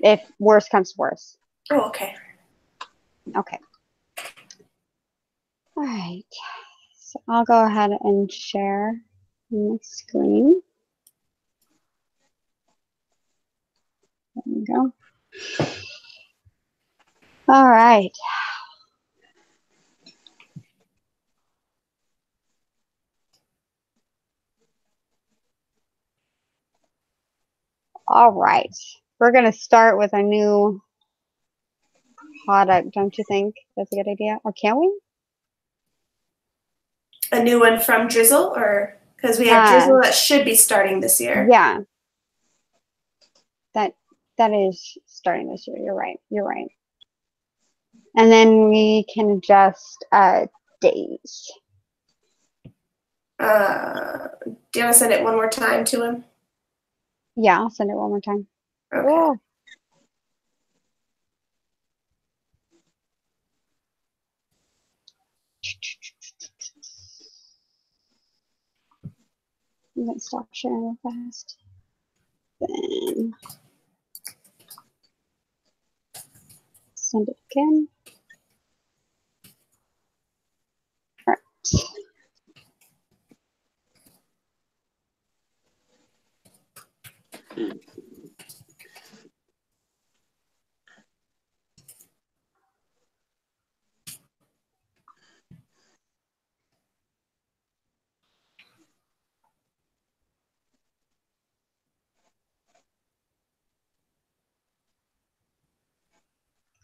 if worse comes to worse. Oh, okay. Okay. All right. So I'll go ahead and share my screen. There we go. All right. All right. We're going to start with a new product, don't you think? That's a good idea. Or can we? A new one from Drizzle, or because we have Drizzle that should be starting this year. Yeah. That is starting this year. You're right. You're right. And then we can adjust days. Do you want to send it one more time to him? Yeah, I'll send it one more time. Okay. Oh. I'm going to stop sharing real fast. Then send it again. All right.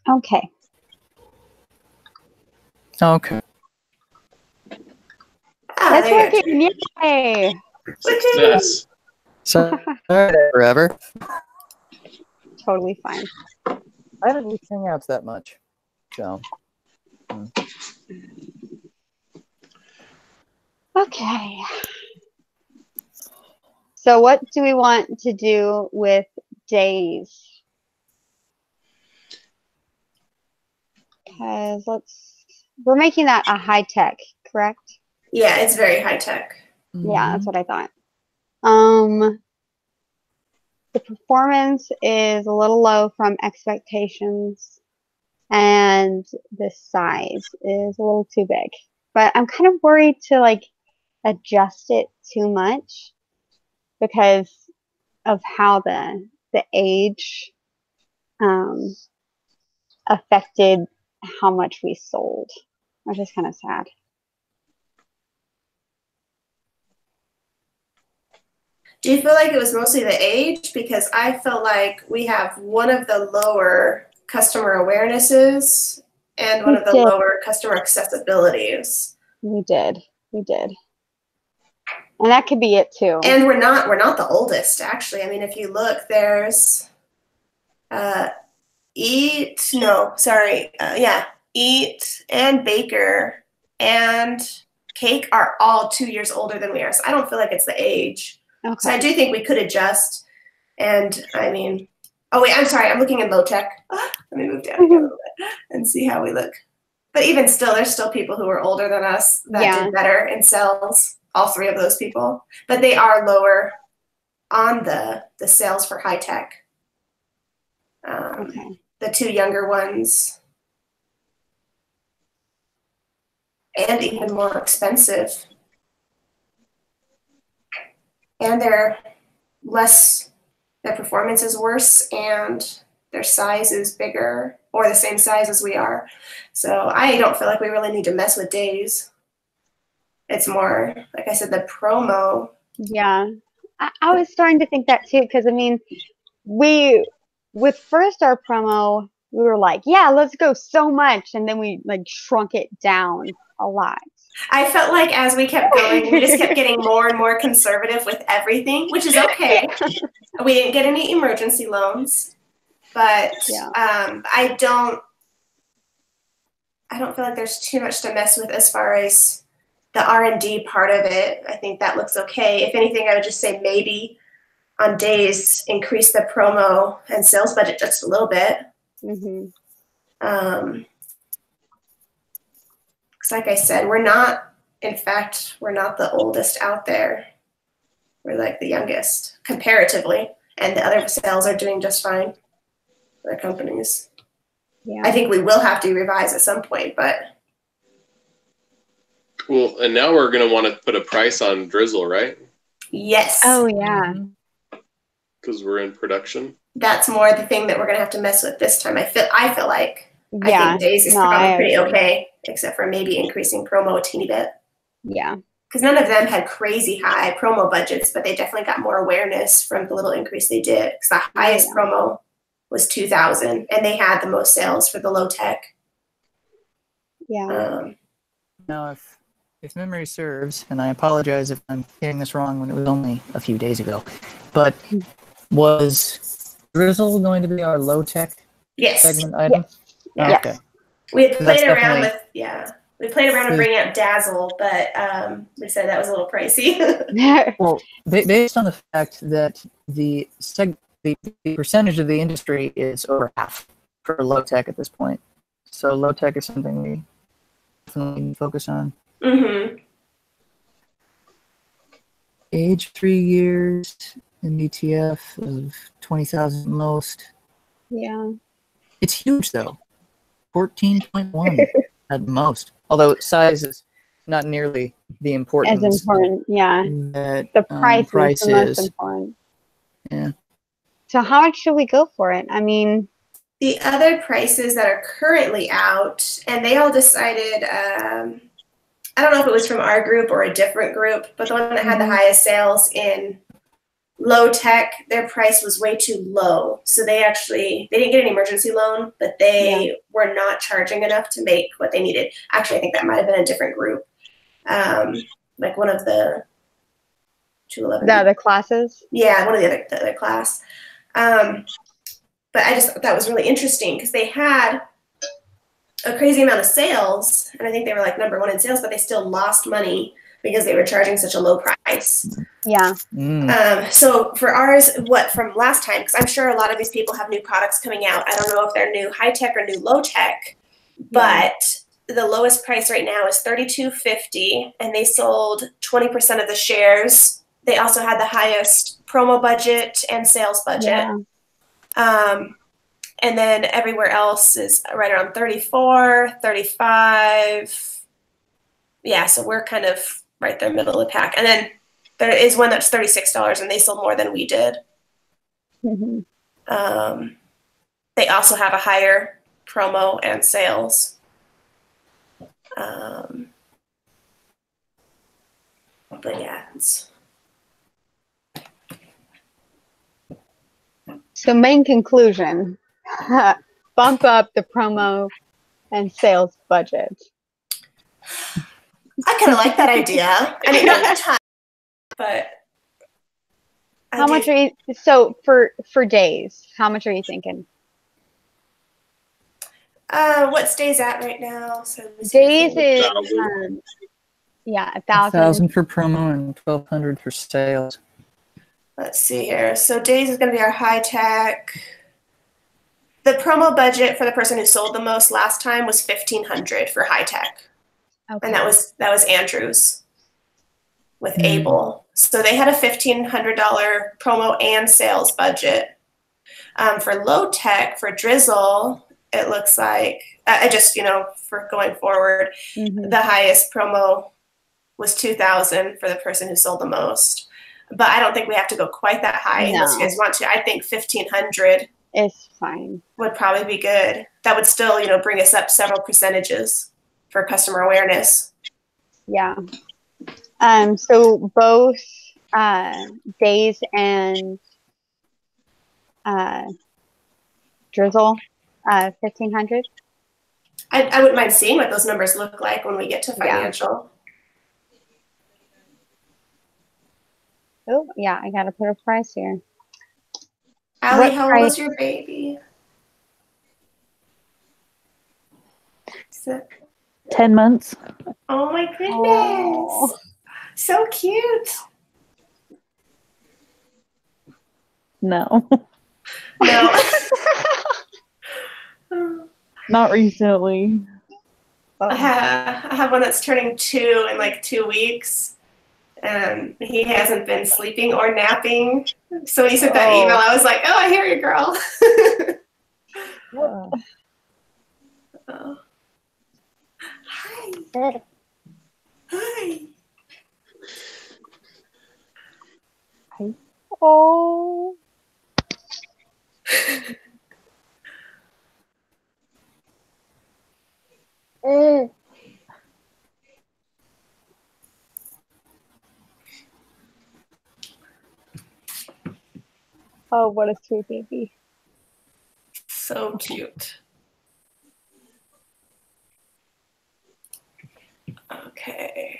Okay. Okay. It's working. Yay. Success. So forever. Totally fine. I don't use Hangouts that much. So. Okay. So what do we want to do with days? Because we're making that a high tech, correct? Yeah, it's very high tech. Yeah, that's what I thought. The performance is a little low from expectations, and the size is a little too big. But I'm kind of worried to like adjust it too much because of how the age affected how much we sold, which is kind of sad. Do you feel like it was mostly the age? Because I felt like we have one of the lower customer awarenesses and one of the lower customer accessibilities. We did. And that could be it too. And we're not the oldest, actually. I mean, if you look, there's Eat and Baker and Cake are all 2 years older than we are. So I don't feel like it's the age. Okay. So I do think we could adjust. And I mean, oh wait, I'm sorry. I'm looking in low tech. Let me move down again a little bit and see how we look. But even still, there's still people who are older than us that did better in sales, all three of those people. But they are lower on the sales for high tech. Okay. The two younger ones. And even more expensive. And their performance is worse and their size is bigger or the same size as we are. So I don't feel like we really need to mess with days. It's more, like I said, the promo. Yeah, I was starting to think that too, because I mean, with first our promo, we were like, yeah, let's go so much. And then we like shrunk it down a lot. I felt like as we kept going, we just kept getting more and more conservative with everything, which is okay. We didn't get any emergency loans, but I don't feel like there's too much to mess with as far as the R&D part of it. I think that looks okay. If anything, I would just say maybe on days increase the promo and sales budget just a little bit. Mm-hmm. Like I said, we're not the oldest out there. We're like the youngest comparatively, and the other sales are doing just fine. other companies. Yeah. I think we will have to revise at some point, but. Well, and now we're going to want to put a price on Drizzle, right? Yes. Oh, yeah. Because we're in production. That's more the thing that we're going to have to mess with this time. I feel like. Yeah. I think Days is probably pretty okay, except for maybe increasing promo a teeny bit. Yeah. Because none of them had crazy high promo budgets, but they definitely got more awareness from the little increase they did. Because the highest promo was 2,000, and they had the most sales for the low tech. Yeah. Now, if memory serves, and I apologize if I'm getting this wrong when it was only a few days ago, but was Drizzle going to be our low tech segment item? Yes. Oh, Yes. okay. We had played around definitely... with we played around with bringing up Dazzle, but we said that was a little pricey. Well, based on the fact that the percentage of the industry is over half for low tech at this point, so low tech is something we definitely focus on. Mm-hmm. Age 3 years in ETF of 20,000 most. Yeah. It's huge though, 14.1 at most. Although size is not nearly the importance. As important, yeah. That, the price is the most is. important. Yeah. So how much should we go for it? I mean, the other prices that are currently out, and they all decided. I don't know if it was from our group or a different group, but the one that had the highest sales in low tech, their price was way too low. So they didn't get an emergency loan, but they were not charging enough to make what they needed. Actually, I think that might have been a different group. Like one of the 211. The other classes? Yeah, one of the other class. But I just thought that was really interesting because they had a crazy amount of sales, and I think they were like number 1 in sales, but they still lost money because they were charging such a low price. Yeah. So for ours, from last time, because I'm sure a lot of these people have new products coming out. I don't know if they're new high tech or new low tech, but the lowest price right now is $32.50, and they sold 20% of the shares. They also had the highest promo budget and sales budget. Yeah. And then everywhere else is right around 34, 35. Yeah, so we're kind of right there, middle of the pack. And then there is one that's $36, and they sold more than we did. Mm-hmm. They also have a higher promo and sales. But yeah, So main conclusion, bump up the promo and sales budget. I kind of like that idea. I mean, not a ton, but how much are you? So for Days, how much are you thinking? What's Days at right now? So Days is 1,000. 1,000 for promo and 1,200 for sales. Let's see here. So Days is going to be our high tech. The promo budget for the person who sold the most last time was $1,500 for high tech. Okay. And that was Andrews with Able. So they had a $1,500 promo and sales budget. For low tech, for Drizzle, it looks like for going forward, the highest promo was $2,000 for the person who sold the most. But I don't think we have to go quite that high unless you guys want to. I think $1,500 is fine. Would probably be good. That would still, bring us up several percentages for customer awareness. Yeah. So both Days and Drizzle, 1,500. I wouldn't mind seeing what those numbers look like when we get to financial. Oh, yeah, I got to put a price here. Allie, how old is your baby? 10 months. Oh, my goodness. Oh. So cute. No. No. Not recently. I have one that's turning 2 in like 2 weeks. And he hasn't been sleeping or napping. So when he sent that email, I was like, oh, I hear you, girl. Oh. Hi. Hi. Oh. Oh, what a sweet baby. So cute. Okay.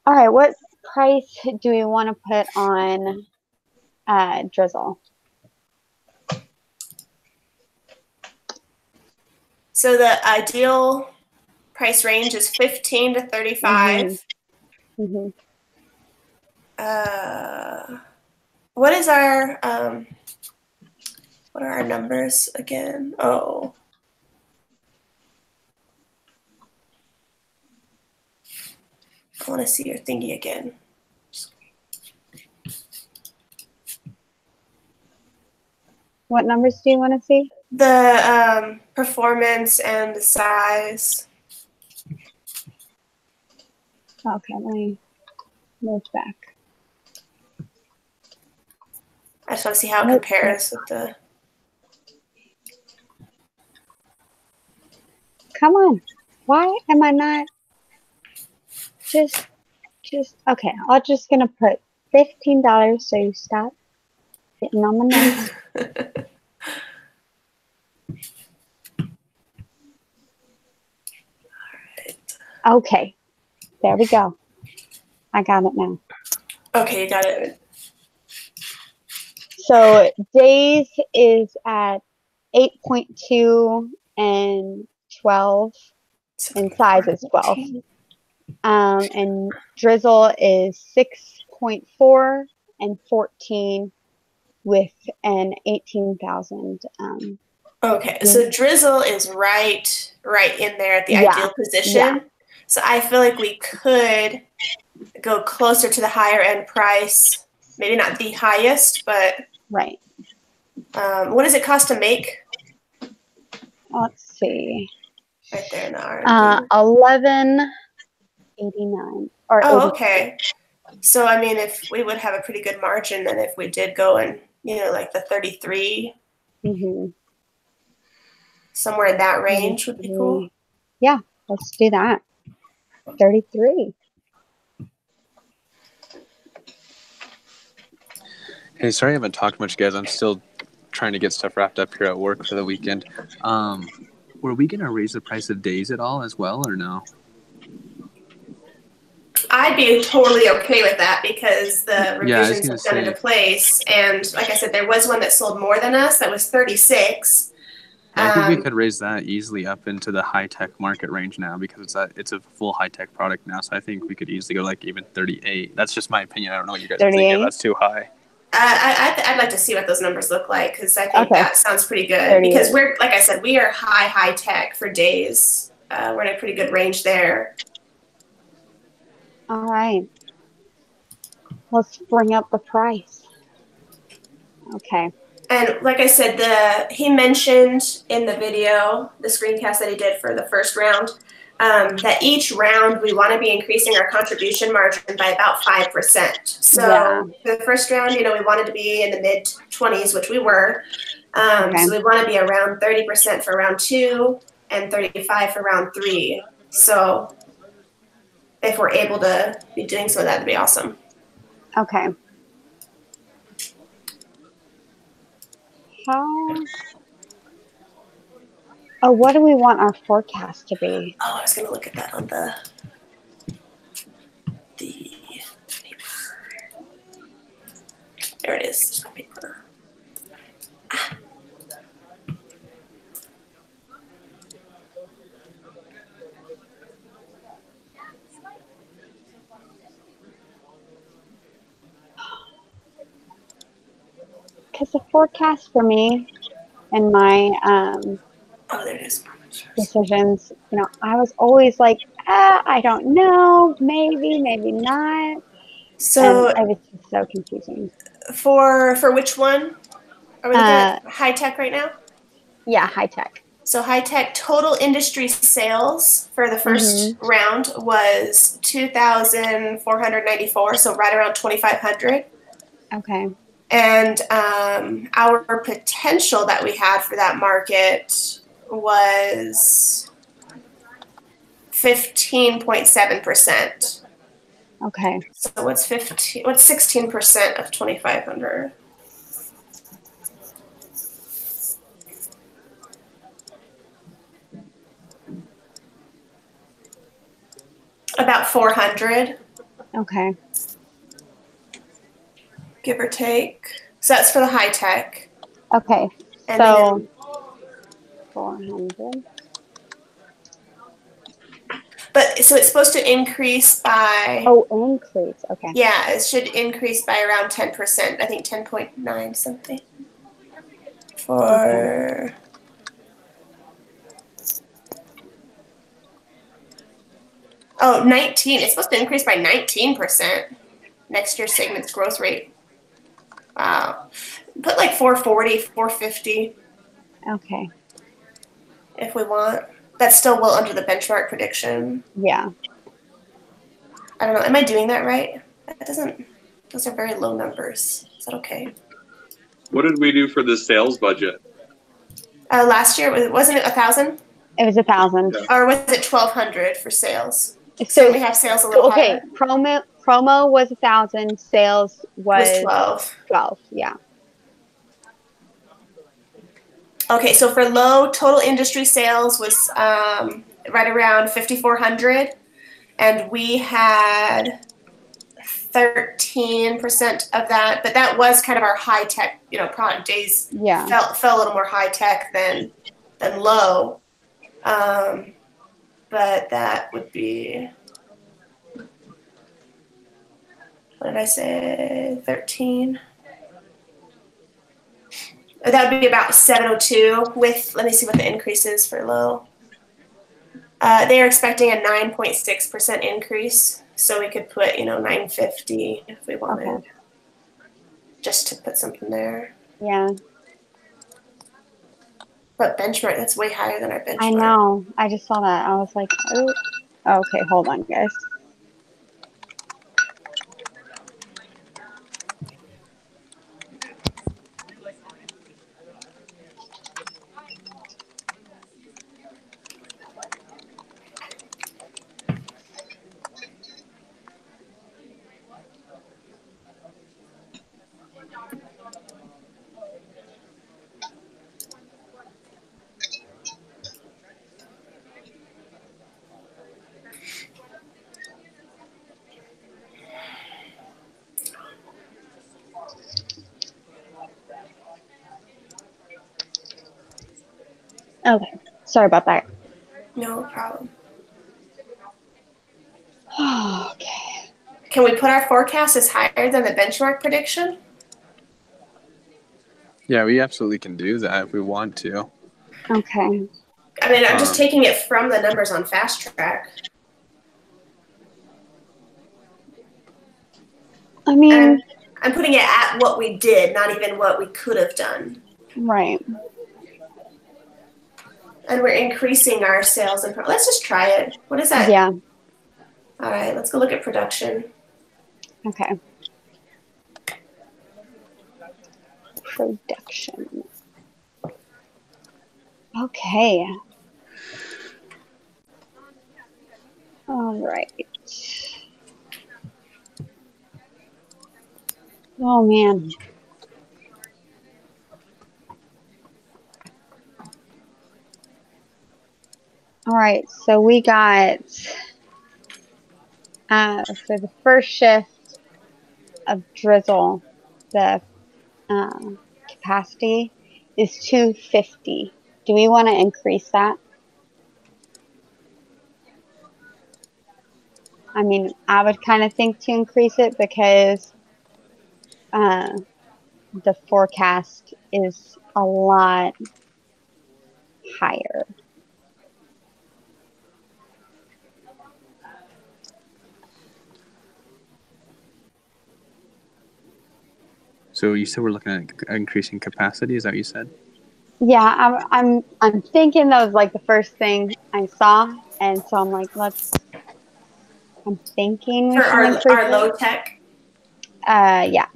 All right, what price do we want to put on Drizzle? So the ideal price range is 15 to 35. Mm-hmm. What is our what are our numbers again? Oh. I want to see your thingy again. What numbers do you want to see? The performance and the size. Okay, let me move back. I just want to see how it compares with the. Come on. Why am I not just okay, I'm just gonna put $15 so you stop getting on my nerves. Okay, there we go. I got it now. Okay, you got it. So days is at 8.2 and 12, and size is 12. And drizzle is 6.4 and 14 with an 18,000. Okay, so drizzle is right in there at the ideal position. Yeah. So I feel like we could go closer to the higher end price. Maybe not the highest, but right. What does it cost to make? Let's see. Right there in the R&D. 11.89 or oh, 82. okay. So I mean, if we would have a pretty good margin, then if we did go in, like the 33, somewhere in that range would be cool. Yeah, let's do that. 33. Hey, sorry I haven't talked much, guys. I'm still trying to get stuff wrapped up here at work for the weekend. Were we going to raise the price of days at all as well, or no? I'd be totally okay with that because the revisions have gone into say, place. And like I said, there was one that sold more than us. That was 36. Yeah, I think we could raise that easily up into the high-tech market range now because it's a full high-tech product now. So I think we could easily go like even 38. That's just my opinion. I don't know what you guys are thinking. That's too high. I'd like to see what those numbers look like because I think that sounds pretty good. Because we're, like I said, we are high tech for days. We're in a pretty good range there. All right. Let's bring up the price. Okay. And like I said, he mentioned in the video, the screencast that he did for the first round, that each round we want to be increasing our contribution margin by about 5%. So for the first round, we wanted to be in the mid 20s, which we were. So we want to be around 30% for round 2 and 35 for round 3. So if we're able to be doing so, that'd be awesome. Okay. What do we want our forecast to be? Oh, I was going to look at that on the paper. There it is, paper. Because the forecast for me and my oh, there it is. decisions. You know, I was always like, I don't know, maybe, maybe not. So And it was just so confusing. for which one? Are we looking at high tech right now? Yeah, high tech. So high tech total industry sales for the first round was 2,494, so right around 2,500. Okay. And our potential that we had for that market was 15.7%. Okay. So what's 16% of 2,500? About 400. Okay. Give or take. So that's for the high tech. Okay. And so then, 400. but so it's supposed to increase by. Oh, increase. Okay. Yeah, it should increase by around 10%. I think 10.9 something. For. Okay. Oh, 19. It's supposed to increase by 19%. Next year's segment's growth rate. Wow. Put like 440, 450. Okay. If we want. That's still well under the benchmark prediction. Yeah. I don't know. Am I doing that right? That doesn't. Those are very low numbers. Is that okay? What did we do for the sales budget? Last year, wasn't it 1,000? It was 1,000. Yeah. Or was it 1,200 for sales? So we have sales a little higher. Promo was 1,000. Sales was 12. 12. Yeah. Okay, so for low, total industry sales was right around 5,400, and we had 13% of that. But that was kind of our high tech, product days. Yeah. Felt a little more high tech than low. But that would be, what did I say? 13. That would be about 702 with, let me see what the increase is for low. They are expecting a 9.6% increase. So we could put, 950 if we wanted. Okay. Just to put something there. Yeah. But benchmark, that's way higher than our benchmark. I know. I just saw that. I was like, oh. Okay, hold on, guys. Okay, sorry about that. No problem. Okay. Can we put our forecast as higher than the benchmark prediction? Yeah, we absolutely can do that if we want to. Okay. I mean, I'm just taking it from the numbers on Fast Track. I mean, I'm putting it at what we did, not even what we could have done. Right. And we're increasing our sales. Let's just try it. What is that? Yeah. All right, let's go look at production. Okay. Production. Okay. All right. Oh, man. All right. So we got, for the first shift of drizzle, the capacity is 250. Do we want to increase that? I mean, I would kind of think to increase it because the forecast is a lot higher. So you said we're looking at increasing capacity. Is that what you said? Yeah, I'm thinking that was like the first thing I saw, and so I'm like, I'm thinking we For should increase our it. low tech. Yeah.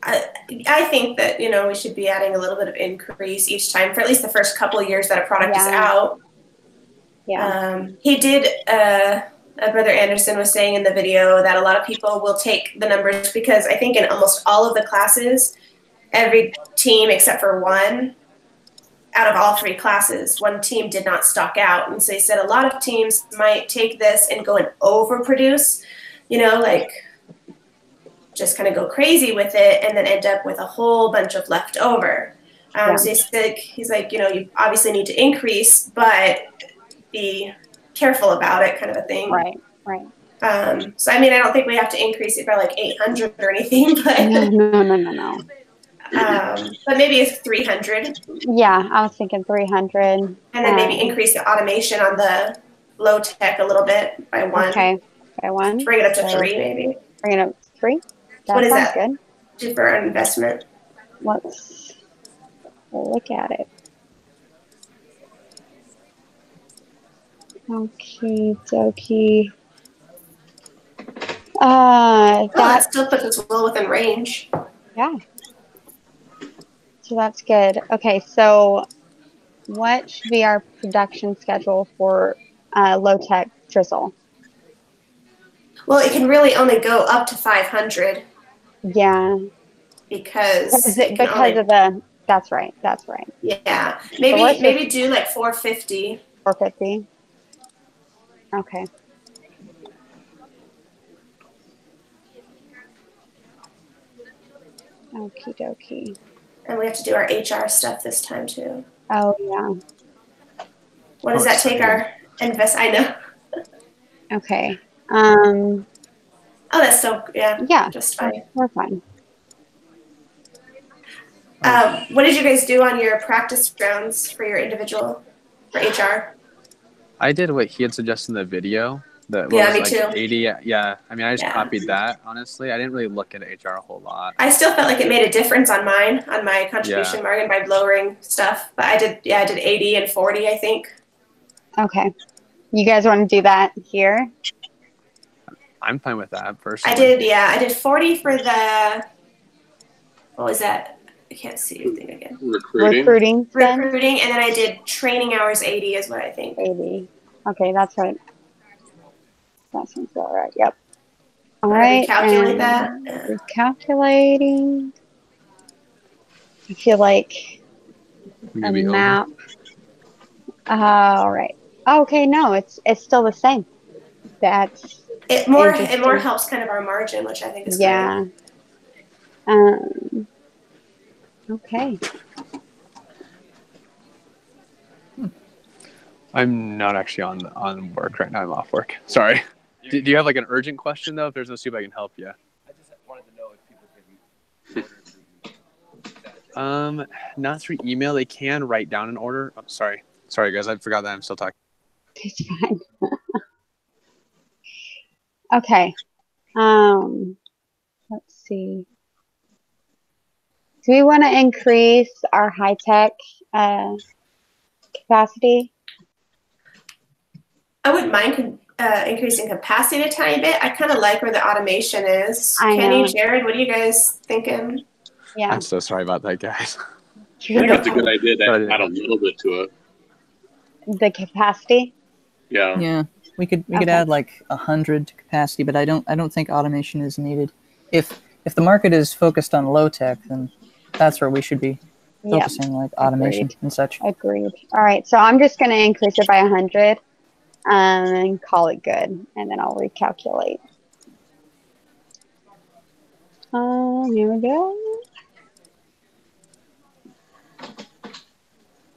I think that, you know, we should be adding a little bit of increase each time for at least the first couple of years that a product is out. Yeah. He did, Brother Anderson was saying in the video that a lot of people will take the numbers because I think in almost all of the classes, every team except for one, out of all 3 classes, one team did not stock out. And so he said a lot of teams might take this and go and overproduce, you know, like just kind of go crazy with it and then end up with a whole bunch of leftover. So he's like, you know, you obviously need to increase, but be careful about it, kind of a thing. Right. So I mean, I don't think we have to increase it by like 800 or anything, but No. but maybe it's 300. Yeah, I was thinking 300. And then maybe increase the automation on the low tech a little bit by 1. Okay, by 1. Bring it up to 3, maybe. Bring it up to 3. What is sounds that? Good. For an investment. Let's look at it. Okie dokie. That still puts us well within range. Yeah. So that's good. Okay, so what should be our production schedule for low-tech drizzle? Well, it can really only go up to 500. Yeah. Because of the, that's right. Yeah. Maybe do like 450. 450. Okay. Okie dokie. And we have to do our HR stuff this time too. Oh yeah. What does that take our invest? I know. Okay. Oh, that's so yeah. Just fine. We're fine. What did you guys do on your practice rounds for your individual for HR? I did what he had suggested in the video. That me like too. 80. Yeah, I mean, I just copied that. Honestly, I didn't really look at HR a whole lot. I still felt like it made a difference on my contribution margin by lowering stuff. But I did 80 and 40, I think. Okay. You guys want to do that here? I'm fine with that personally. I did 40 for the. What was that? I can't see anything again. Recruiting, and then I did training hours 80 is what I think. 80. Okay, that's right. That seems about right. Yep. All right. Calculate that. Recalculating. I feel like a map. All right. Okay, no, it's still the same. That's it more helps kind of our margin, which I think is great. Okay. I'm not actually on work right now. I'm off work. Sorry. Do you have like an urgent question though? If there's no soup, I can help you. I just wanted to know if people can not through email. They can write down an order. Oh, sorry guys. I forgot that I'm still talking. It's fine. Okay. Let's see. Do we want to increase our high-tech capacity? I wouldn't mind increasing capacity a tiny bit. I kind of like where the automation is. Kenny, Jared, what are you guys thinking? Yeah. I'm so sorry about that, guys. I think it's a good idea to add a little bit to it. The capacity? Yeah. Yeah. We could add like 100 to capacity, but I don't think automation is needed. If the market is focused on low tech, then that's where we should be focusing, like automation and such. Agreed. All right, so I'm just going to increase it by 100 and call it good, and then I'll recalculate. Here we go.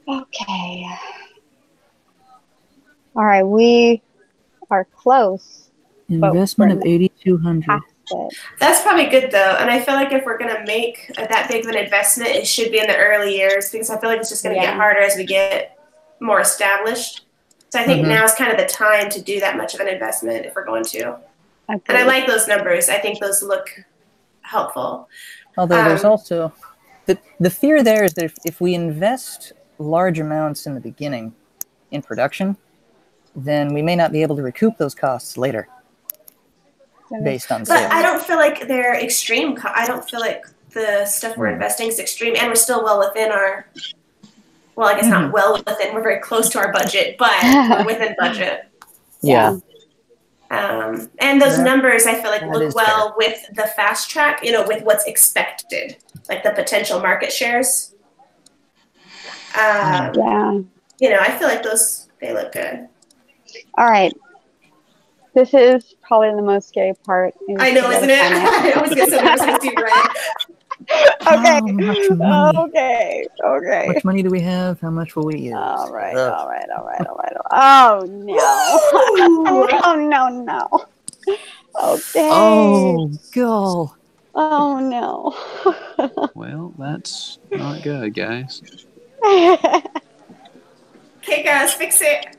Okay. All right, we are close. Investment of 8,200. That's probably good though, and I feel like if we're gonna make that big of an investment, it should be in the early years because I feel like it's just gonna get harder as we get more established. So I think now is kind of the time to do that much of an investment if we're going to. And I like those numbers. I think those look helpful. Although there's also the fear there is that if we invest large amounts in the beginning in production, then we may not be able to recoup those costs later based on sales. But I don't feel like they're extreme. I don't feel like the stuff we're investing is extreme, and we're still well within our. Well, I guess not well within. We're very close to our budget, but we're within budget. Yeah. And those numbers, I feel like, look well fair. with the fast track, with what's expected, like the potential market shares. Yeah. I feel like they look good. All right. This is probably the most scary part. I know, isn't it? I always get so nervous when I see red. Okay. How much money? Okay. How much money do we have? How much will we use? All right. Oh, no. No. Okay. Oh, go. Oh, no. Well, that's not good, guys. Okay, guys, fix it.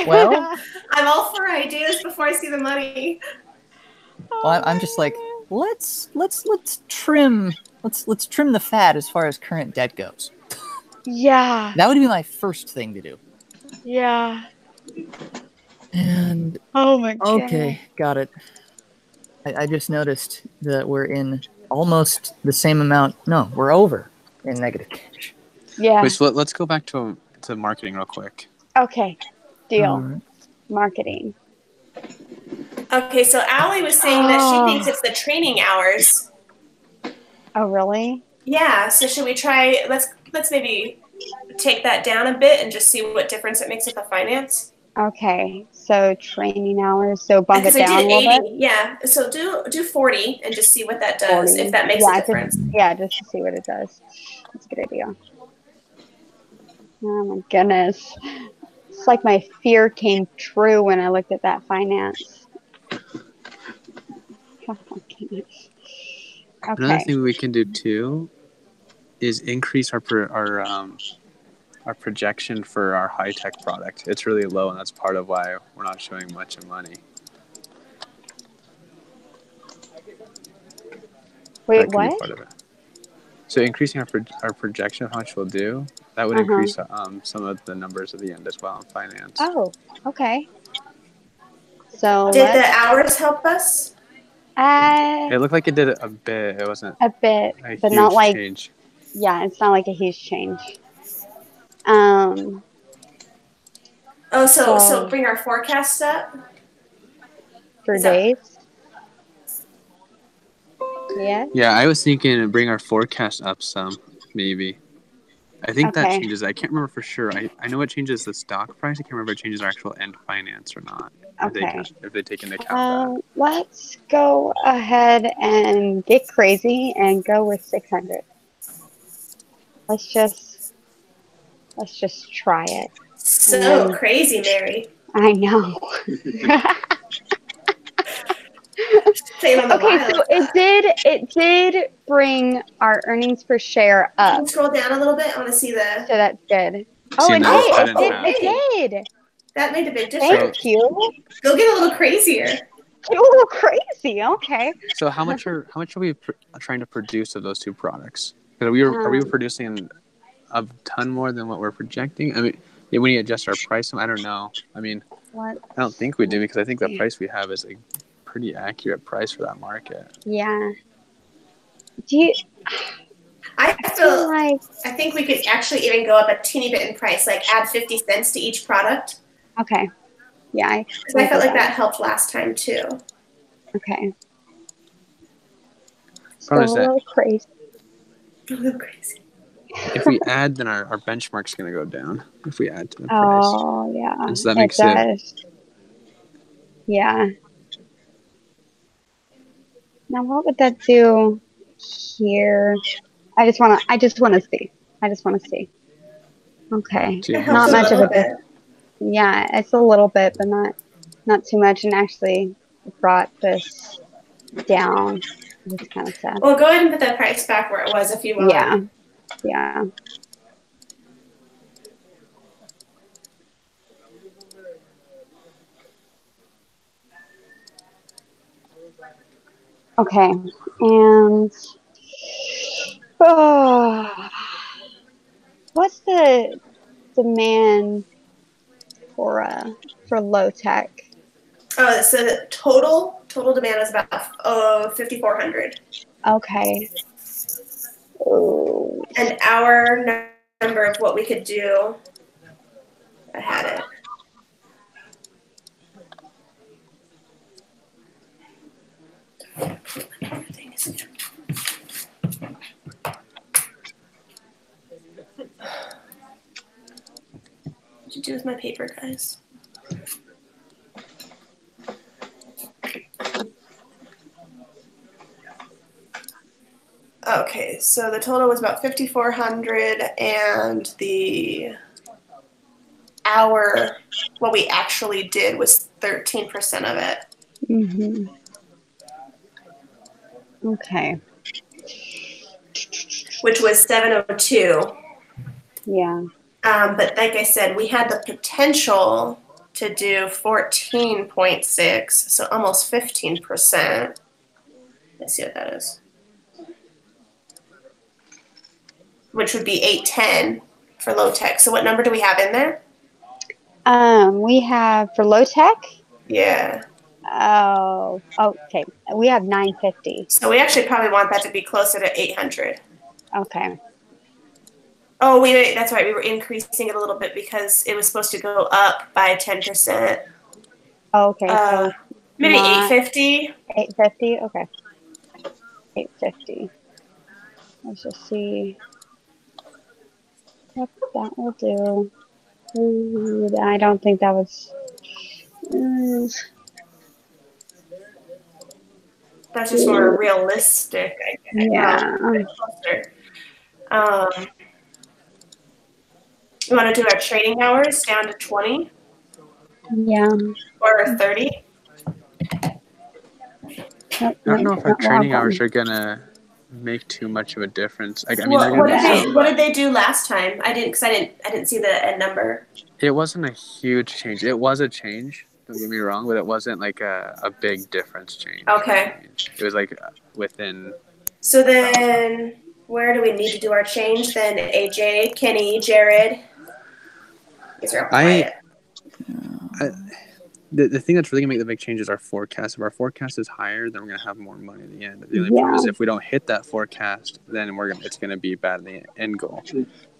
Well, I'm all for ideas before I see the money. well, I'm just like, let's trim the fat as far as current debt goes. Yeah. That would be my first thing to do. Yeah. And oh my god. Okay, got it. I just noticed that we're in almost the same amount. No, we're over in negative cash. Yeah. Wait, so let's go back to marketing real quick. Okay. Deal. Right. Marketing. Okay, so Allie was saying that she thinks it's the training hours. Oh, really? Yeah, so should we try, let's maybe take that down a bit and just see what difference it makes with the finance? Okay, so training hours, so bump it Because we down did a little 80, bit? yeah, so do 40 and just see what that does, 40. if that makes Yeah, a difference. just to see what it does. That's a good idea. Oh my goodness. It's like my fear came true when I looked at that finance. Oh my goodness. Another Okay. thing we can do too is increase our projection for our high tech product. It's really low, and that's part of why we're not showing much of money. Wait, That could what? be part of it. So increasing our projection of how much we'll do, that would increase some of the numbers at the end as well in finance. Oh, okay. So Did the hours help us? It looked like it did a bit. It wasn't a bit, a but huge not like change. Yeah, it's not like a huge change. So bring our forecast up for days. Yeah. Yeah, I was thinking bring our forecast up some, maybe. I think that changes. I can't remember for sure. I know it changes the stock price. I can't remember if it changes our actual end finance or not. Okay. If they take into account that. Let's go ahead and get crazy and go with 600. Let's just try it. So crazy, Mary. I know. Okay, so it did bring our earnings per share up. Can you scroll down a little bit? I want to see the. So that's good. Oh, it did. That made a big difference. Thank you. Go get a little crazier. Get a little crazy. Okay. So how much are we trying to produce of those two products? Are we producing a ton more than what we're projecting? I mean, when you adjust our price, I don't know. I mean, I don't think we do, because I think the price we have is a pretty accurate price for that market. Yeah. I think we could actually even go up a teeny bit in price, like add 50 cents to each product. Okay. Yeah. Because I felt like that helped last time too. Okay. Probably a little crazy. A little crazy. If we add, then our benchmark's going to go down. If we add to the price. Oh, yeah. And so that makes it. Yeah. Now, what would that do here? I just want to see. Okay. Not much of a bit. Yeah, it's a little bit, but not too much. And actually, it brought this down. It's kind of sad. Well, go ahead and put that price back where it was if you want. Yeah. Yeah. Okay, and Oh, what's the demand for low tech? Oh, so the total demand is about 5,400. Okay. Oh. And our number of what we could do, I had it. What'd you do with my paper, guys? Okay, so the total was about 5,400, and what we actually did was 13% of it. Mm-hmm. Okay. Which was 702. Yeah. But like I said, we had the potential to do 14.6, so almost 15%. Let's see what that is. Which would be 810 for low tech. So what number do we have in there? We have for low tech. Yeah. Oh, okay. We have 950. So we actually probably want that to be closer to 800. Okay. Oh, wait, that's right. We were increasing it a little bit because it was supposed to go up by 10%. Okay, so maybe 850. 850. Okay. 850. Let's just see. Yep, that will do. Ooh, I don't think that was. That's just more realistic, I guess. Yeah. We want to do our trading hours down to 20? Yeah. Or 30? Nope, I don't know if our training hours one. are gonna make too much of a difference. I mean, what did they do last time? I didn't see the end number. It wasn't a huge change. It was a change. Don't get me wrong, but it wasn't like a big difference change. Okay. It was like within. So then, where do we need to do our change? Then AJ, Kenny, Jared. These are all quiet. The thing that's really gonna make the big change is our forecast. If our forecast is higher, then we're gonna have more money at the end. The only problem is if we don't hit that forecast, then it's gonna be bad in the end goal.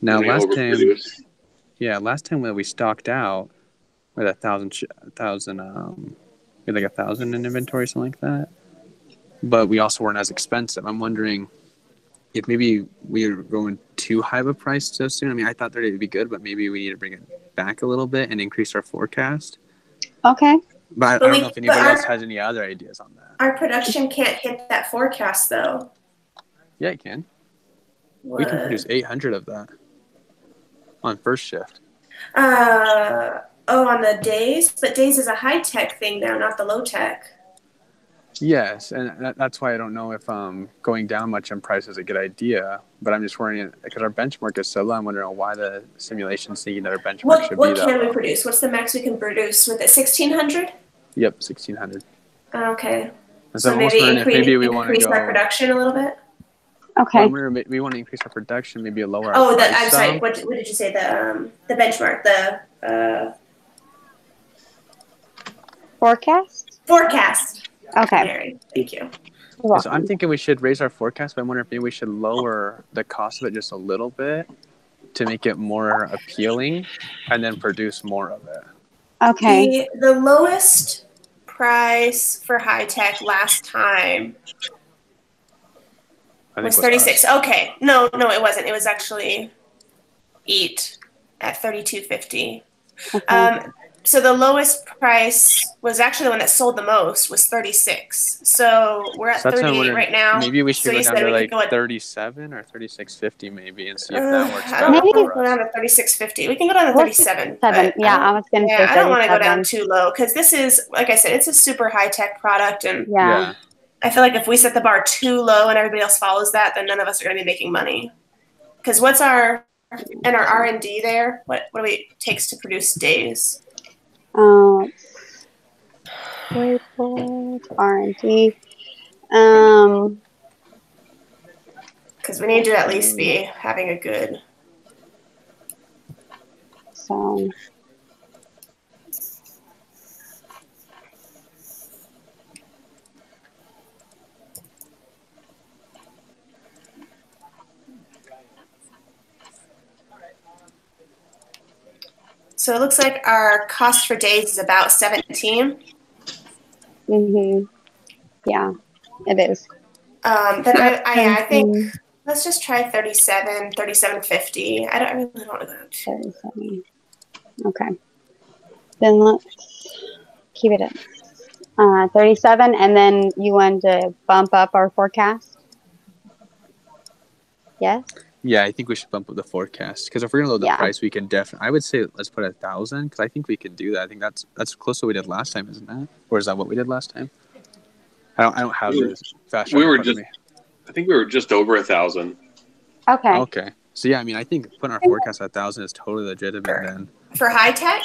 Now last time when we stocked out with 1,000, we had like 1,000 in inventory, something like that. But we also weren't as expensive. I'm wondering if maybe we are going too high of a price so soon. I mean, I thought that it would be good, but maybe we need to bring it back a little bit and increase our forecast. Okay. But I don't know if anybody else has any other ideas on that. Our production can't hit that forecast, though. Yeah, it can. What? We can produce 800 of that on first shift. On the days? But days is a high-tech thing now, not the low-tech. Yes, and that's why I don't know if going down much in price is a good idea. But I'm just worrying because our benchmark is so low. I'm wondering why the simulation's thinking that our benchmark should be that What can low. we produce? What's the max we can produce with it? 1,600? Yep, 1,600. Okay. So maybe we want to increase our production a little bit. Okay. Well, we want to increase our production, maybe lower our price. I'm sorry. What did you say? The benchmark, the forecast. Forecast. Okay. Mary, thank you. So I'm thinking we should raise our forecast, but I'm wondering if maybe we should lower the cost of it just a little bit to make it more appealing, and then produce more of it. Okay. The lowest price for high tech last time was 36. Okay. No, it wasn't. It was actually EAT at 32.50. Okay. So the lowest price was actually the one that sold the most was 36. So we're at 38 right now. Maybe we should go down to like 37 or 36.50 maybe and see if that works. I don't want to go down to 36.50. We can go down to 37. Yeah, I was going to say 37. I don't want to go down too low because this is, like I said, it's a super high tech product, and yeah. I feel like if we set the bar too low and everybody else follows that, then none of us are going to be making money. Because what's our R&D there? What do it takes to produce days? Report R&D. Because because we need to at least be having a good. So. So it looks like our cost for days is about 17. Yeah, it is. Then I think let's just try 37.50. I really don't want to go to 37. Okay. Then let's keep it at 37, and then you want to bump up our forecast? Yes? Yeah, I think we should bump up the forecast because if we're gonna load the price, we can definitely. I would say let's put 1,000 because I think we can do that. I think that's close to what we did last time, isn't that? Or is that what we did last time? I don't have this fast. We were just. I think we were just over 1,000. Okay. Okay. So yeah, I mean, I think putting our forecast at 1,000 is totally legitimate then. For high tech.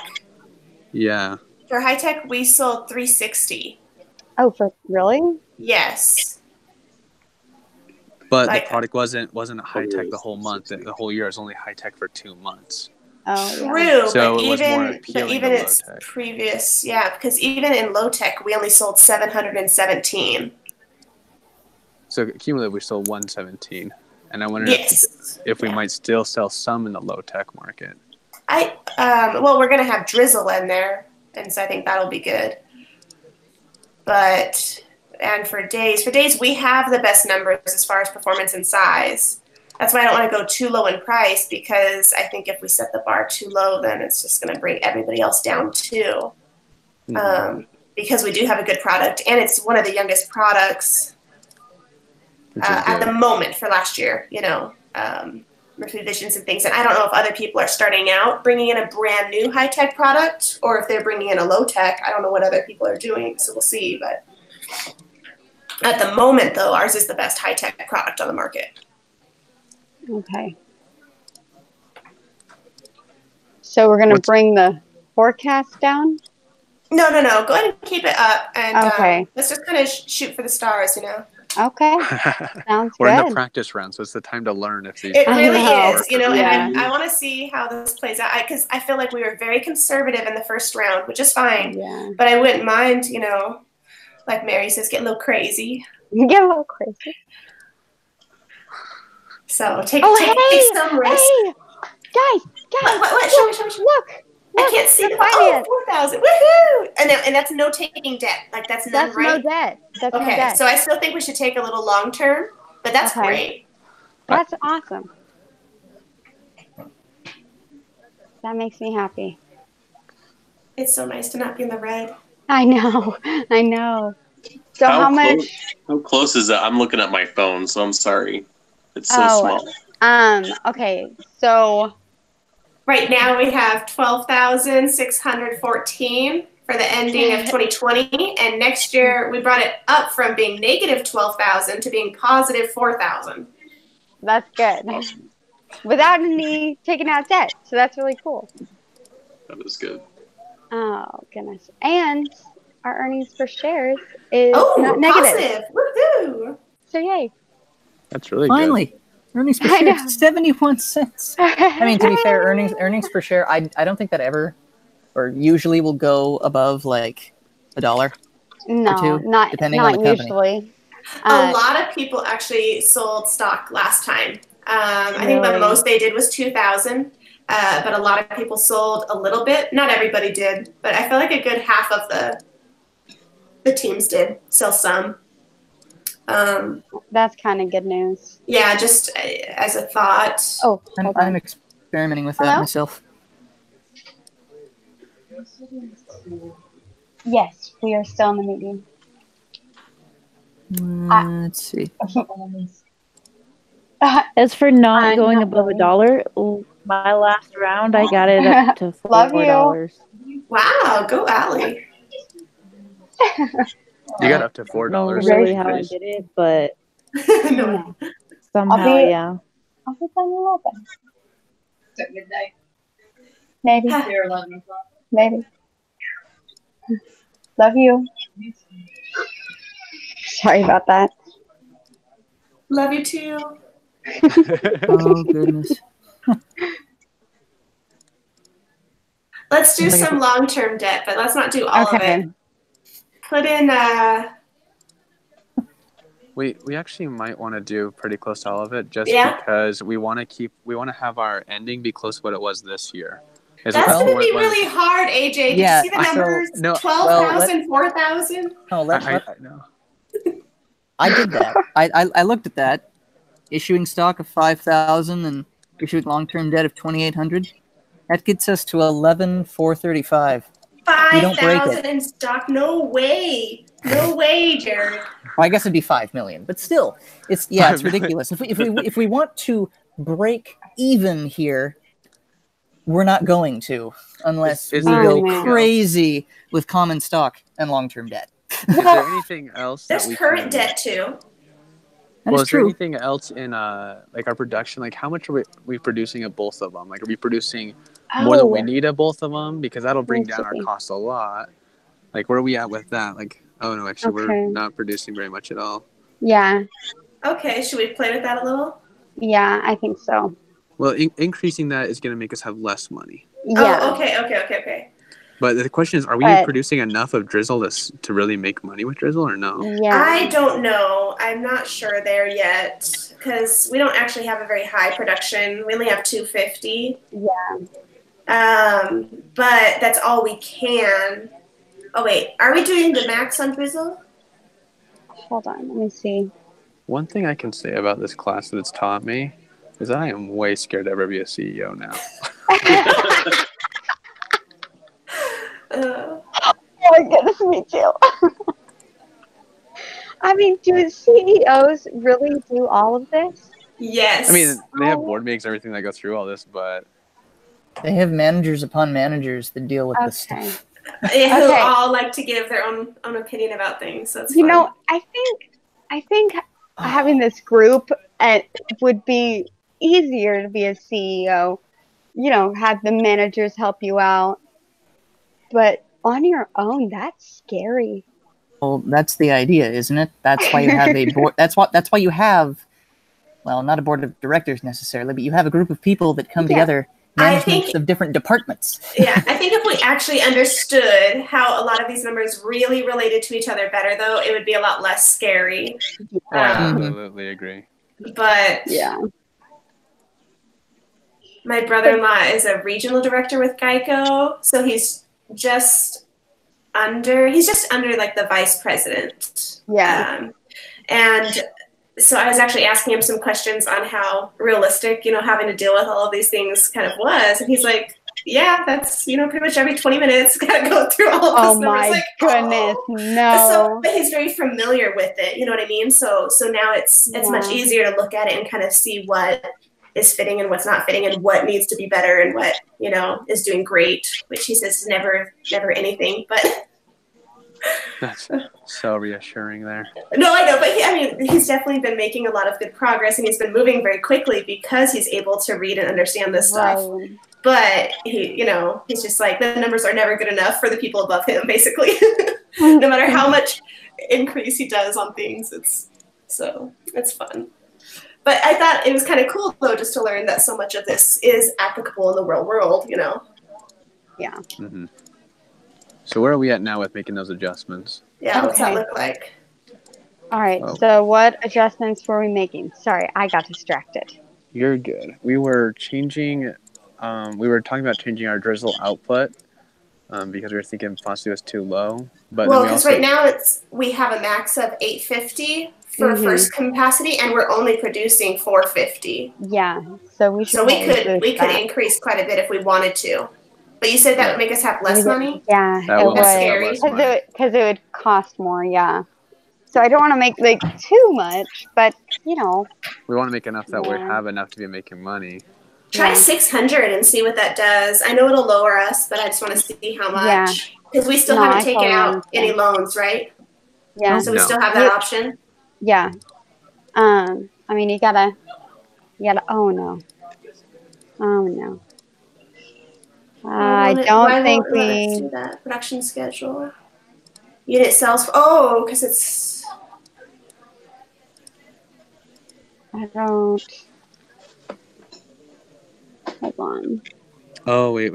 Yeah. For high tech, we sold 360. Oh, for really? Yes. But the product wasn't high tech the whole month. The whole year. It was only high tech for 2 months. Oh, true. Yeah. So but it was more even appealing to to its low tech. previous, because even in low tech, we only sold 717. So cumulatively, we sold 117, and I wonder if we might still sell some in the low tech market. Well, we're gonna have drizzle in there, and so I think that'll be good. And for days, we have the best numbers as far as performance and size. That's why I don't want to go too low in price, because I think if we set the bar too low, then it's just going to bring everybody else down too. Because we do have a good product, and it's one of the youngest products at the moment for last year, revisions and things. And I don't know if other people are starting out bringing in a brand new high-tech product, or if they're bringing in a low-tech. I don't know what other people are doing, so we'll see. But at the moment, though, ours is the best high-tech product on the market. Okay. So we're going to bring the forecast down? No. Go ahead and keep it up. And let's just kind of shoot for the stars, Okay. Sounds We're good. in the practice round, so it's the time to learn if these. It really is, Yeah. and I want to see how this plays out, because I feel like we were very conservative in the first round, which is fine. Yeah. But I wouldn't mind, like Mary says, get a little crazy. Get a little crazy. So take some risk. Hey, guys, what? Show me. Look, I can't see the finance. 4,000. Woohoo! And that's no taking debt. Like that's none, right? No debt. That's okay. No debt. So I still think we should take a little long term, but that's great. That's awesome. That makes me happy. It's so nice to not be in the red. I know. So how much? How close is that? I'm looking at my phone, so I'm sorry. It's so small. Okay. So right now we have 12,614 for the ending of 2020, and next year we brought it up from being negative 12,000 to being positive 4,000. That's good. Without any taking out debt. So that's really cool. That is good. Oh, goodness. And our earnings per shares is not negative. Positive. Woohoo! So yay. That's really Finally. good. Earnings per share is 71 cents. I mean, to be fair, earnings per share, I don't think that ever or usually will go above like $1 no, or $2, not depending on the company. Usually. A lot of people actually sold stock last time. I think the most they did was 2,000, but a lot of people sold a little bit. Not everybody did, but I feel like a good half of the teams did sell some. That's kind of good news. Yeah, just as a thought. Oh, I'm experimenting with that myself. Yes, we are still in the meeting. Let's see. As for not going above $1, my last round I got it up to $4. Love you. Wow, go Allie. You got up to $4. I don't know really how I did it, but somehow, yeah. I'll be done a little bit. Is it midnight? Maybe. Or 11 o'clock? Maybe. Love you. Sorry about that. Love you too. Oh goodness. Let's do some long-term debt, but let's not do all of it. Put in we actually might want to do pretty close to all of it, just because we want to have our ending be close to what it was this year. That's going to be really hard, AJ. Did you see the numbers? 12,000, 4,000? No, I did that. I looked at that. Issuing stock of 5,000 and issuing long-term debt of 2,800. That gets us to 11,435. 5,000 in stock? No way. No way, Jared. Well, I guess it'd be 5 million, but still, it's ridiculous. If we want to break even here, we're not going to unless we go crazy with common stock and long-term debt. Is there anything else? There's current debt too. Well, is there anything else in like our production? Like, how much are we producing at both of them? Like, are we producing more than we need at both of them? Because that'll bring down our costs a lot. Like, where are we at with that? Like, oh no, actually, we're not producing very much at all. Yeah. Okay, should we play with that a little? Yeah, I think so. Well, increasing that is going to make us have less money. Yeah. Oh, okay. But the question is, are we producing enough of Drizzle to really make money with Drizzle or no? Yeah. I don't know. I'm not sure there yet because we don't actually have a very high production. We only have 250. Yeah. But that's all we can. Oh, wait. Are we doing the max on Drizzle? Hold on. Let me see. One thing I can say about this class that it's taught me is I am way scared to ever be a CEO now. Oh my goodness, me too. I mean, do CEOs really do all of this? Yes. I mean, they have board meetings and everything that go through all this, but they have managers upon managers that deal with this stuff. Who all like to give their own opinion about things. So it's you know, I think having this group would be easier to be a CEO. You know, have the managers help you out. But on your own, that's scary. Well, that's the idea, isn't it? That's why you have a board. That's why you have, well, not a board of directors necessarily, but you have a group of people that come together, managements of different departments. Yeah, I think if we actually understood how a lot of these numbers really related to each other better, though, it would be a lot less scary. I absolutely agree. But yeah. My brother-in-law is a regional director with Geico, so he's just under like the vice president. Yeah. And so I was actually asking him some questions on how realistic, having to deal with all of these things kind of was. And he's like, yeah, that's, pretty much every 20 minutes, got to go through all of this. Oh my goodness, no. So, but he's very familiar with it, you know what I mean? So now it's much easier to look at it and kind of see what is fitting and what's not fitting and what needs to be better and what, is doing great, which he says is never anything, but. That's so reassuring there. No, I know, but he's definitely been making a lot of good progress and he's been moving very quickly because he's able to read and understand this stuff. Right. But he's just like, the numbers are never good enough for the people above him, basically. No matter how much increase he does on things, it's fun. But I thought it was kind of cool, though, just to learn that so much of this is applicable in the real world, Yeah. Mm-hmm. So where are we at now with making those adjustments? Yeah, what's that look like? All right, so what adjustments were we making? Sorry, I got distracted. You're good. We were changing, we were talking about changing our drizzle output because we were thinking possibly it was too low. But because right now we have a max of 850 for first capacity, and we're only producing 450. Yeah, so we could increase quite a bit if we wanted to. But you said that would make us have less money? Yeah, that's scary. Because it would cost more, yeah. So I don't want to make too much, but we want to make enough that we have enough to be making money. Try 600 and see what that does. I know it'll lower us, but I just want to see how much. Because we still haven't taken out any loans, right? Yeah. So we still have that option. Yeah. You gotta. Oh no. I don't think we do that. Production schedule. Unit sales. Oh, because it's. I don't. Hold on. Oh, wait.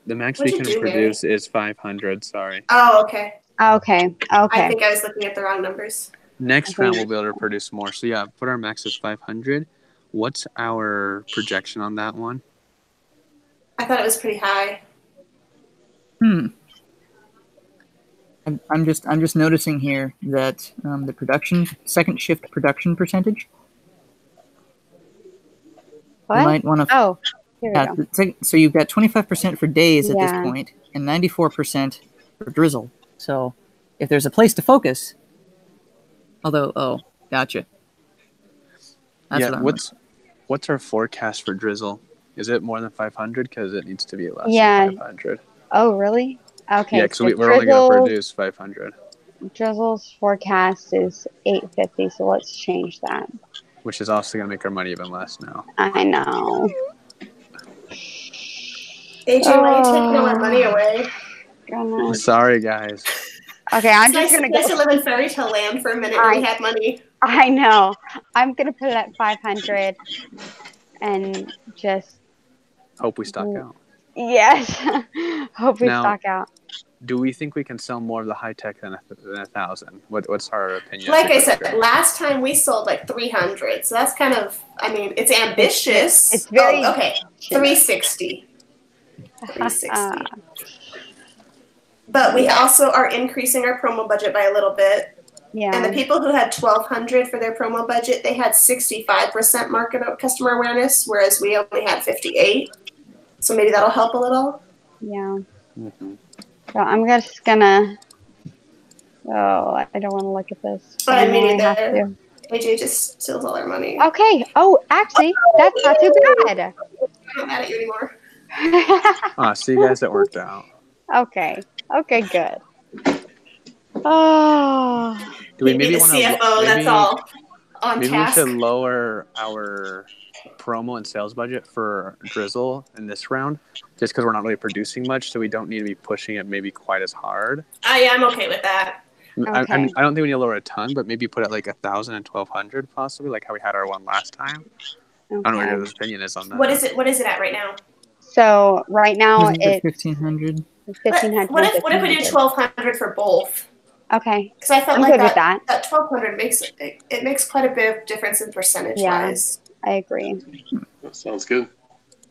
The max we What'd can you do, produce is 500. Sorry. Oh, okay. Okay. I think I was looking at the wrong numbers. Next round, we'll be able to produce more. So, yeah, put our max as 500. What's our projection on that one? I thought it was pretty high. I'm just noticing here that the second shift production percentage. What? You might want to. Oh, here we go. So you've got 25% for days at this Yeah. point, and 94% for drizzle. So if there's a place to focus, gotcha. That's What's our forecast for drizzle? Is it more than 500? Because it needs to be less Yeah. than 500. Oh, really? Okay. Yeah, because we're only going to produce 500. Drizzle's forecast is 850, so let's change that. Which is also going to make our money even less now. I know. AJ, why are you taking all our money away? I'm sorry, guys. Okay, I'm it's just going to go. Nice to live in fairy tale land for a minute when we had money. I know. I'm going to put it at 500 and just... Hope we stock out. Yes. Hope we stock out. Do we think we can sell more of the high tech than 1,000? What's our opinion? Like I said, last time we sold like 300, so that's kind of, it's ambitious. It's very... Oh, okay, 360. 360. But we also are increasing our promo budget by a little bit. Yeah. And the people who had 1,200 for their promo budget, they had 65% market customer awareness, whereas we only had 58. So maybe that'll help a little. Yeah. Mm-hmm. So I'm just gonna. Oh, I don't want to look at this. But I mean, AJ just steals all our money. Okay. Oh, actually, that's not too bad. I'm not mad at you anymore. See you guys, it worked out. Okay. Okay. Good. Oh. Do we maybe want to? CFO. That's all. On maybe task. We should lower our promo and sales budget for drizzle in this round, just because we're not really producing much, so we don't need to be pushing it maybe quite as hard. Yeah, I'm okay with that. Okay. I don't think we need to lower a ton, but maybe put it like 1,000 and 1,200 possibly, like how we had our one last time. Okay. I don't know what your opinion is on that. What is it at right now? So right now it's 1,500. 1,500. What if we do 1,200 for both? Okay. Because I felt I'm like good with that. That 1,200 makes quite a bit of difference in percentage wise. I agree. That sounds good.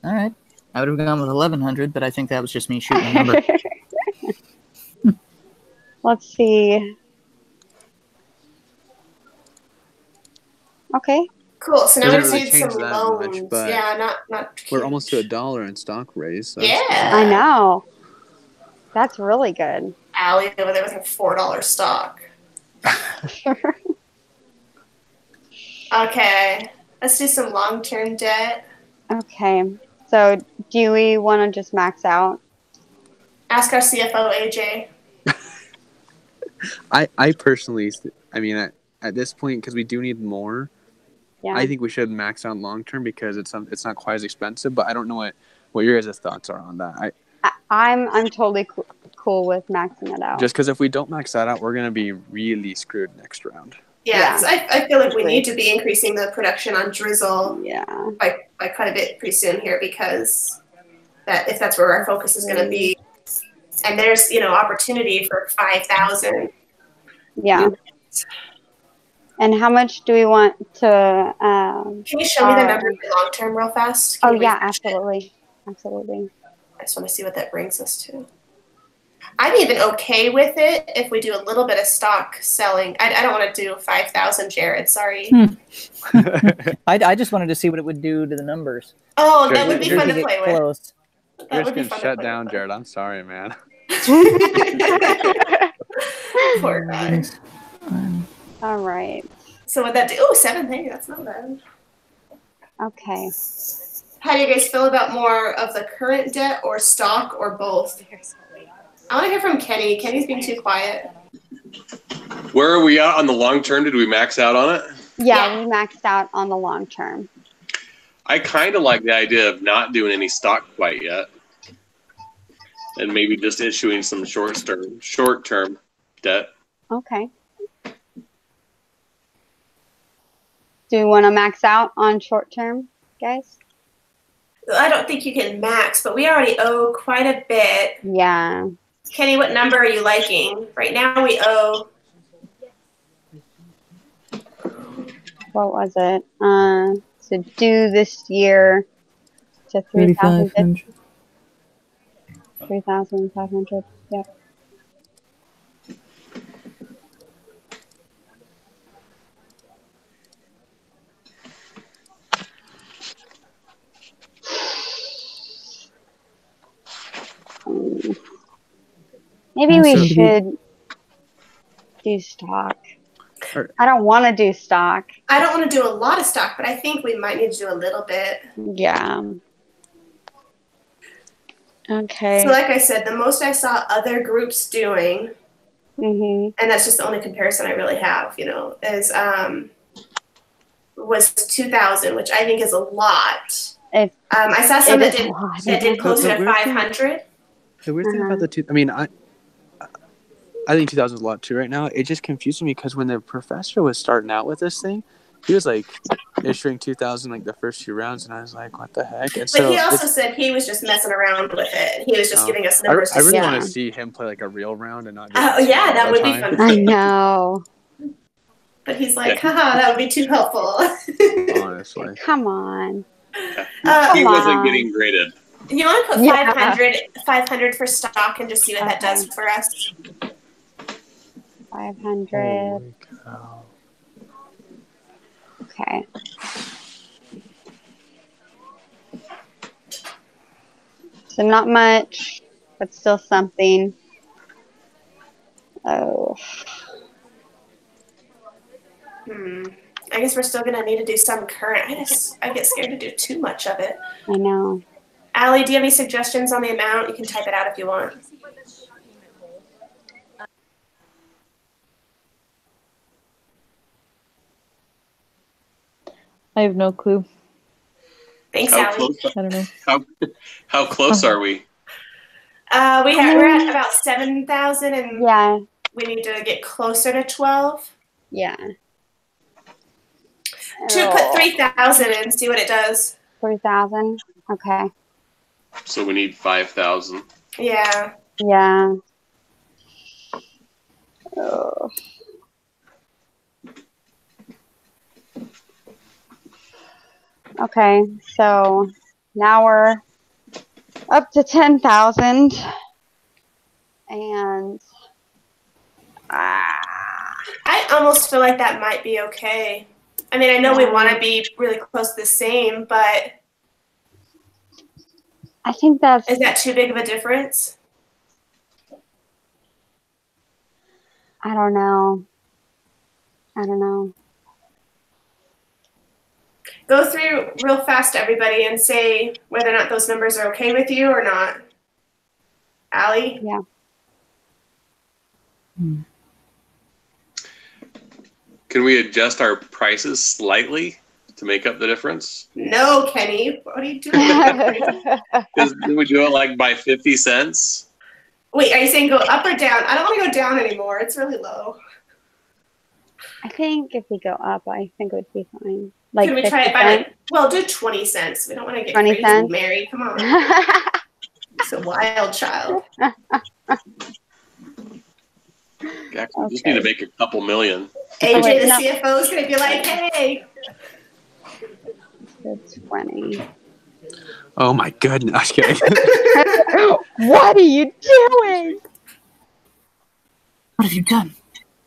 All right. I would have gone with 1,100, but I think that was just me shooting a number. Let's see. Okay. Cool. So now we just really need some loans. Much, but not. We're almost to $1 in stock raise. So yeah. I know. That's really good. Allie over there with her $4 stock. Okay. Let's do some long-term debt. Okay. So do we want to just max out? Ask our CFO, AJ. I personally, at this point, because we do need more, I think we should max out long-term because it's not quite as expensive, but I don't know what your guys' thoughts are on that. I'm totally cool with maxing it out. Just because if we don't max that out, we're going to be really screwed next round. Yeah. I feel like we need to be increasing the production on drizzle by quite a bit pretty soon here, because if that's where our focus is going to be. And there's, opportunity for 5,000. Yeah. And how much do we want to... Can you show me the number for long term real fast? Absolutely. Absolutely. I just want to see what that brings us to. I'm even okay with it if we do a little bit of stock selling. I don't want to do 5,000, Jared. Sorry. I just wanted to see what it would do to the numbers. Oh, that would be fun to play with. Close. That would be fun shut down, Jared. I'm sorry, man. Poor guy. All right. So would that do? Oh, 7. Hey, that's not bad. Okay. How do you guys feel about more of the current debt or stock or both? I want to hear from Kenny. Kenny's being too quiet. Where are we at on the long term? Did we max out on it? Yeah, we maxed out on the long term. I kind of like the idea of not doing any stock quite yet, and maybe just issuing some short-term debt. Okay. Do you want to max out on short term, guys? I don't think you can max, but we already owe quite a bit. Yeah. Kenny, what number are you liking? Right now we owe. What was it? So due this year to 3,500. 3,500. Yep. Maybe we should do stock. I don't want to do stock. I don't want to do a lot of stock, but I think we might need to do a little bit. Yeah. Okay. So like I said, the most I saw other groups doing, and that's just the only comparison I really have, you know, is was 2,000, which I think is a lot. I saw some that did closer to 500. The weird thing about the two, I mean, I think 2,000 is a lot too right now. It just confused me because when the professor was starting out with this thing, he was like issuing 2,000 like the first few rounds, and I was like, what the heck? And but he also said he was just messing around with it. He was just giving us numbers. I really want to see him play like a real round and not just oh yeah, that would be fun. I know. But he's like, haha, that would be too helpful. Honestly. Come on. He wasn't getting graded. You want to put 500 for stock and just see what that does for us? 500. Okay. So not much, but still something. Oh. I guess we're still going to need to do some current. I get scared to do too much of it. I know. Allie, do you have any suggestions on the amount? You can type it out if you want. I have no clue. Thanks, Allie. I don't know. How close are we? We're at about 7,000, and yeah, we need to get closer to 12. Yeah. To put 3,000 and see what it does. 3,000. Okay. So we need 5,000. Yeah. Yeah. Oh. Okay, so now we're up to 10,000, and I almost feel like that might be okay. I mean, I know we want to be really close to the same, but I think is that too big of a difference? I don't know. Go through real fast, everybody, and say whether or not those numbers are okay with you or not. Allie? Yeah. Can we adjust our prices slightly to make up the difference? No, Kenny. What are you doing? Would you do it like by 50 cents? Wait, are you saying go up or down? I don't want to go down anymore. It's really low. I think if we go up, I think it would be fine. Like, can we try it by well, do 20 cents. We don't want to get 20 crazy, cents? Mary. Come on. It's a wild child. Actually, just need to make a couple million. AJ, the CFO, is going to be like, hey. It's 20. Oh my goodness. Okay. What are you doing? What have you done?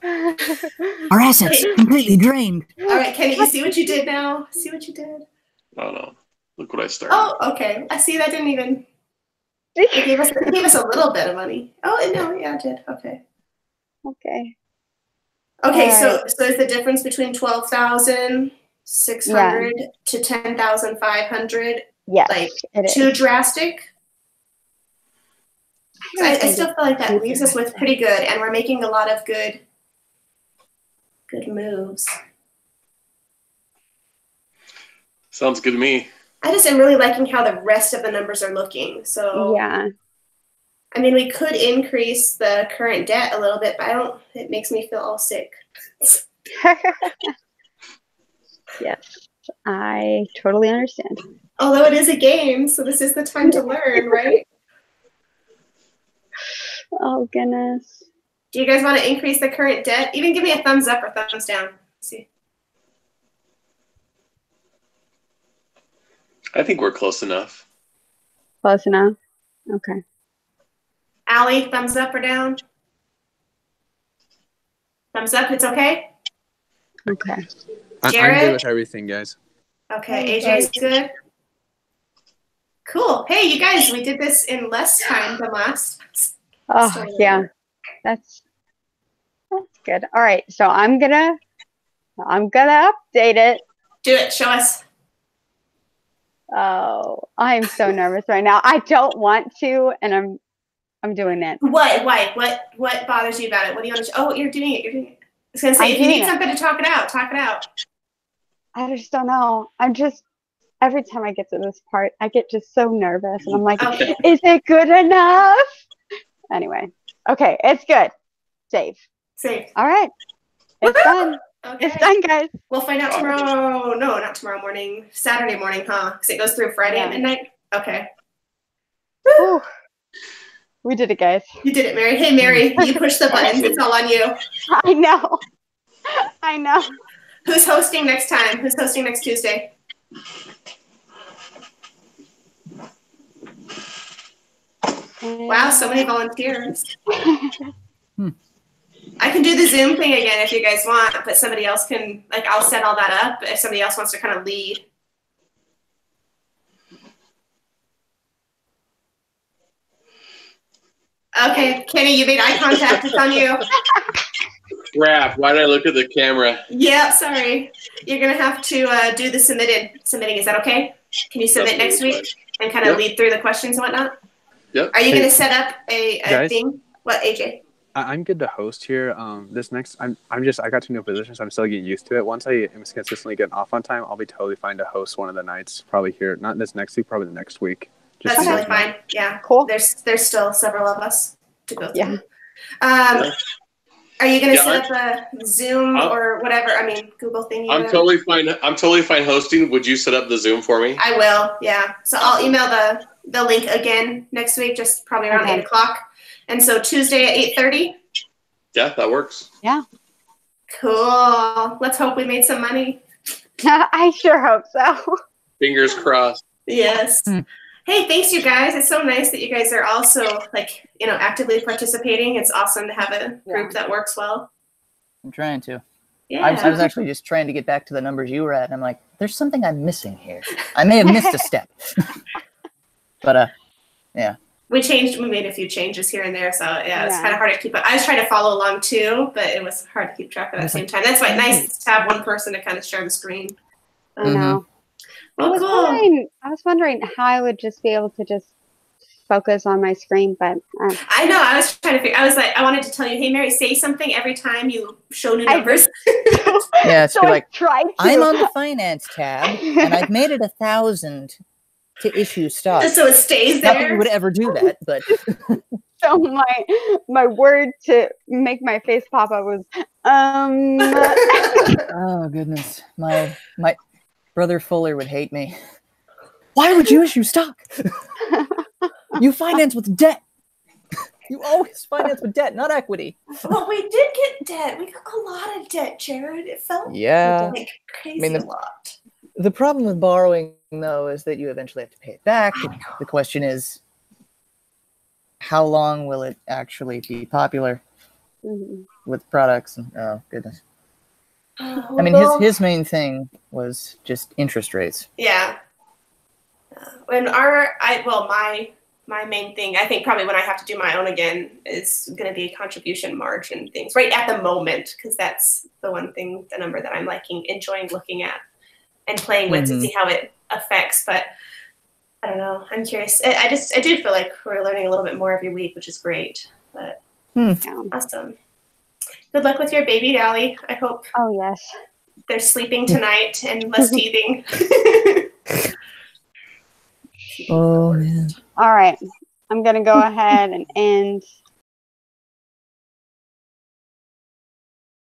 Our assets completely drained. All right, Kenny, you see what you did now? See what you did? Oh no. Look what I started. Oh, okay. I see that didn't even. It gave us a little bit of money. Oh, no, yeah, it did. Okay. Okay. Okay, so is the difference between 12,600 to 10,500 yes, like too drastic? I still feel like that leaves us with pretty good, and we're making a lot of good moves. Sounds good to me. I just am really liking how the rest of the numbers are looking. So yeah. I mean, we could increase the current debt a little bit, but it makes me feel all sick. Yes, I totally understand. Although it is a game, so this is the time to learn, right? Oh, goodness. Do you guys want to increase the current debt? Even give me a thumbs up or thumbs down. Let's see. I think we're close enough. Close enough? Okay. Allie, thumbs up or down? Thumbs up, it's okay? Okay. I'm good with everything, guys. Okay, AJ's good? Cool. Hey, you guys, we did this in less time than last. Oh, yeah. That's good. All right, so I'm gonna update it. Do it. Show us. Oh, I'm so nervous right now. I don't want to, and I'm doing it. What? Why? What bothers you about it? What do you want to? Oh, you're doing it. You're doing it. I was gonna say, if you need something to talk it out, talk it out. I just don't know. Every time I get to this part, I get just so nervous, and I'm like, okay. Is it good enough? Anyway, okay, it's good. Safe. All right, it's done. Okay. It's done, guys. We'll find out tomorrow. No, not tomorrow morning. Saturday morning, huh? Because it goes through Friday at midnight. Okay. Woo. We did it, guys. You did it, Mary. Hey, Mary, you push the buttons. It's all on you. I know. I know. Who's hosting next time? Who's hosting next Tuesday? Wow, so many volunteers. I can do the Zoom thing again if you guys want, but somebody else can, like, I'll set all that up if somebody else wants to kind of lead. Okay, Kenny, you made eye contact. It's on you. Crap, why did I look at the camera? Yeah, sorry. You're going to have to do the submitting. Is that okay? Can you submit next week and kind of lead through the questions and whatnot? Yep. Are you going to set up a thing? What, AJ? I'm good to host here. This next, I got to new positions, so I'm still getting used to it. Once I am consistently getting off on time, I'll be totally fine to host one of the nights. Probably here, not this next week, probably the next week. That's totally fine. Yeah, cool. There's still several of us to go through. Yeah. Are you going to set up a Zoom or whatever? I mean, Google thing. I'm totally fine. I'm totally fine hosting. Would you set up the Zoom for me? I will. Yeah. So I'll email the link again next week, just probably around 8 o'clock. And so Tuesday at 8:30. Yeah, that works. Yeah. Cool. Let's hope we made some money. I sure hope so. Fingers crossed. Yes. Hey, thanks, you guys. It's so nice that you guys are also, like, actively participating. It's awesome to have a group that works well. I'm trying to. Yeah. I was actually just trying to get back to the numbers you were at, and I'm like, there's something I'm missing here. I may have missed a step. But, yeah. We made a few changes here and there, so yeah, it's kind of hard to keep up. I was trying to follow along too, but it was hard to keep track of at the same time. That's why it's nice to have one person to kind of share the screen. I know. Well, I was wondering how I would just be able to just focus on my screen, but I know. I was trying to figure. I was like, I wanted to tell you, hey, Mary, say something every time you show new numbers. Yeah, it's so like I'm on the finance tab, and I've made it 1,000 to issue stock. So it stays there. Not that you would ever do that, but so my word to make my face pop up was Oh goodness, my brother Fuller would hate me. Why would you issue stock? You finance with debt. You always finance with debt, not equity. Well, we did get debt. We got a lot of debt, Jared. It felt like crazy a lot. The problem with borrowing, though, is that you eventually have to pay it back. The question is, how long will it actually be popular with products? And, oh, goodness. I mean, his main thing was just interest rates. Yeah. When my main thing, I think probably when I have to do my own again, is going to be contribution margin things right at the moment, because that's the one thing, the number that I'm enjoying looking at and playing with to see how it affects. But I don't know. I'm curious. I do feel like we're learning a little bit more every week, which is great. But awesome. Good luck with your baby, Allie. I hope. Oh yes. They're sleeping tonight and less teething. Oh man. All right. I'm gonna go ahead and end